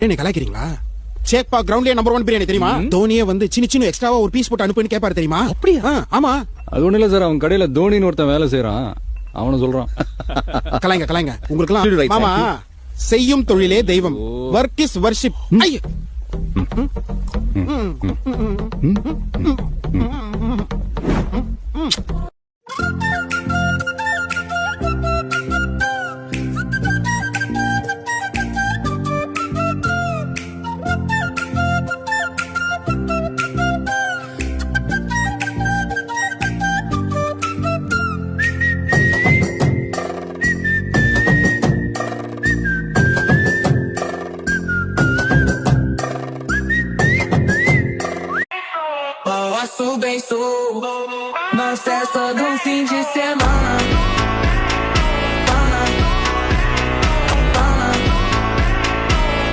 என்ன கலாய்க்கிறீங்களா? சேக்பா கிரவுண்ட்லயே நம்பர் 1 பிரியாணி தெரியுமா? தோனியே வந்து சின்ன எக்ஸ்ட்ராவா ஒரு பீஸ் போட்டு அனுப்புன்னு கேட்பாரு தெரியுமா? அப்படியா? ஆமா. அது ஒண்ணு இல்ல சார், அவன் கடையில தோனின்னு ஒருத்தன் வேலை செய்யறான், அவன சொல்றான். கலாய்ங்க உங்களுக்குலாம் மாமா செய்யும் தொழிலே தெய்வம். Work is worship. ஐயோ Posso bem sou, na festa do fim de semana.